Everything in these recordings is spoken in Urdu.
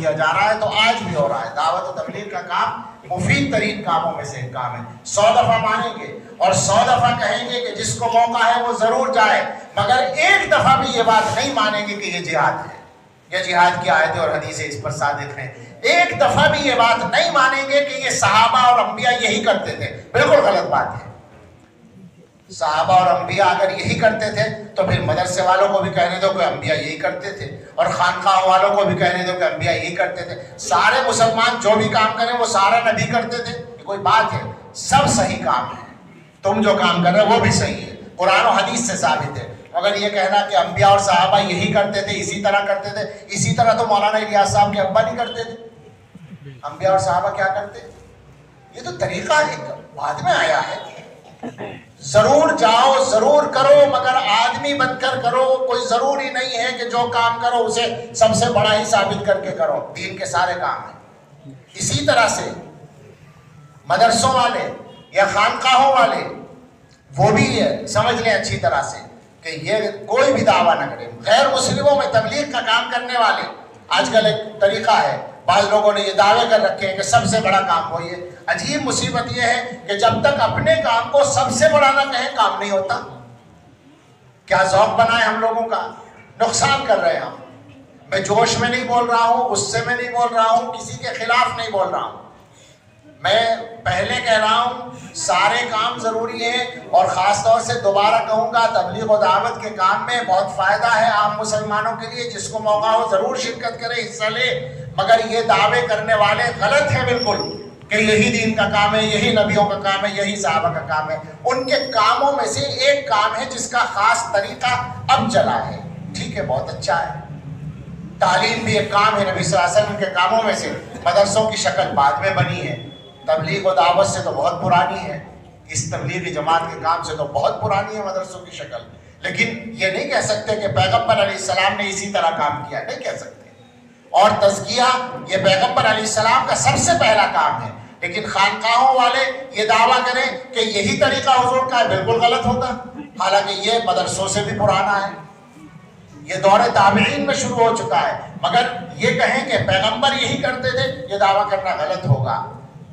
دیا جا رہا ہے تو آج بھی ہو رہا ہے۔ دعوت و تبلیغ کا کام مفید ترین کاموں میں سے ایک کام ہے۔ 100 دفعہ مانیں گے اور 100 دفعہ کہیں گے کہ جس کو موقع ہے وہ ضرور جائے، مگر ایک دفعہ بھی یہ بات نہیں مانیں گے کہ یہ جہاد ہے، یہ جہاد کی آیتیں اور حدیثیں اس پر صادق ہیں۔ ایک دفعہ بھی یہ بات نہیں مانیں گے کہ یہ صحابہ اور انبیاء یہی کرتے تھے۔ بالکل غلط بات ہے۔ صحابہ اور انبیاء اگر یہی کرتے تھے تو پھر مدرسے والوں کو بھی کہنے دو کہ انبیاء یہی کرتے تھے، اور خانقاہ والوں کو بھی کہنے دو کہ انبیاء یہی کرتے تھے۔ سارے مسلمان جو بھی کام کریں وہ سارا نبی کرتے تھے، یہ کوئی بات ہے؟ سب صحیح کام ہے، تم جو کام کر رہے ہو وہ بھی صحیح ہے، قرآن و حدیث سے ثابت ہے۔ اگر یہ کہنا کہ انبیاء اور صحابہ یہی کرتے تھے، اسی طرح کرتے تھے، اسی طرح تو مولانا الیاس صاحب کے ابا نہیں کرتے تھے۔ انبیاء اور صحابہ کیا کرتے؟ یہ تو طریقہ ایک بعد میں آیا ہے۔ ضرور جاؤ، ضرور کرو، مگر آدمی بن کر کرو۔ کوئی ضروری نہیں ہے کہ جو کام کرو اسے سب سے بڑا ہی ثابت کر کے کرو۔ دین کے سارے کام ہیں۔ اسی طرح سے مدرسوں والے یا خانقاہوں والے وہ بھی سمجھ لیں اچھی طرح سے کہ یہ کوئی بھی دعویٰ نہ کرے۔ غیر مسلموں میں تبلیغ کا کام کرنے والے، آج کل ایک طریقہ ہے، بعض لوگوں نے یہ دعوے کر رکھے ہیں کہ سب سے بڑا کام وہی ہے۔ عجیب مصیبت یہ ہے کہ جب تک اپنے کام کو سب سے بڑا نہ کہیں کام نہیں ہوتا۔ کیا ذوق بنا ہے ہم لوگوں کا؟ نقصان کر رہے ہیں ہم۔ میں جوش میں نہیں بول رہا ہوں، غصے میں نہیں بول رہا ہوں، کسی کے خلاف نہیں بول رہا ہوں۔ میں پہلے کہہ رہا ہوں سارے کام ضروری ہیں، اور خاص طور سے دوبارہ کہوں گا تبلیغ و دعوت کے کام میں بہت فائدہ ہے عام مسلمانوں کے لیے۔ جس کو موقع ہو ضرور شرکت کرے، حصہ لے، مگر یہ دعوے کرنے والے غلط ہیں بالکل کہ یہی دین کا کام ہے، یہی نبیوں کا کام ہے، یہی صحابہ کا کام ہے۔ ان کے کاموں میں سے ایک کام ہے جس کا خاص طریقہ اب چلا ہے، ٹھیک ہے، بہت اچھا ہے۔ تعلیم بھی ایک کام ہے نبی صلی اللہ علیہ وسلم کے کاموں میں سے۔ مدرسوں کی شکل بعد میں بنی ہے، تبلیغ و دعوت سے تو بہت پرانی ہے، اس تبلیغی جماعت کے کام سے تو بہت پرانی ہے مدرسوں کی شکل۔ لیکن یہ نہیں کہہ سکتے کہ پیغمبر علیہ السلام نے اسی طرح کام کیا، نہیں کہہ سکتے۔ اور تزکیہ یہ پیغمبر علیہ السلام کا سب سے پہلا کام ہے، لیکن خانقاہوں والے یہ دعویٰ کریں کہ یہی طریقہ حضور کا ہے، بالکل غلط ہوگا۔ حالانکہ یہ مدرسوں سے بھی پرانا ہے، یہ دور تابعین میں شروع ہو چکا ہے، مگر یہ کہیں کہ پیغمبر یہی کرتے تھے، یہ دعویٰ کرنا غلط ہوگا۔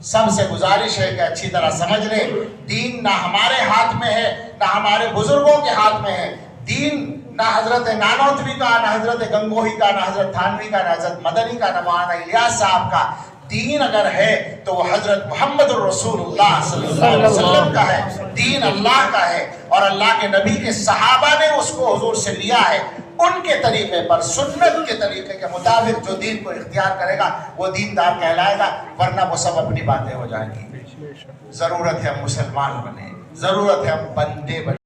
سب سے گزارش ہے کہ اچھی طرح سمجھ لیں دین نہ ہمارے ہاتھ میں ہے، نہ ہمارے بزرگوں کے ہاتھ میں ہے۔ دین نہ حضرت نانوتوی کا، نہ حضرت گنگوہی کا، نہ حضرت تھانوی کا، نہ حضرت مدنی کا، نہ مولانا الیاس صاحب کا۔ دین اگر ہے تو وہ حضرت محمد الرسول اللہ صلی اللہ علیہ وسلم کا ہے، دین اللہ کا ہے، اور اللہ کے نبی کے صحابہ نے اس کو حضور سے لیا ہے۔ ان کے طریقے پر، سنت کے طریقے کے مطابق جو دین کو اختیار کرے گا وہ دیندار کہلائے گا، ورنہ وہ سب اپنی باتیں ہو جائیں گی۔ ضرورت ہے ہم مسلمان بنے، ضرورت ہے ہم بندے بنے۔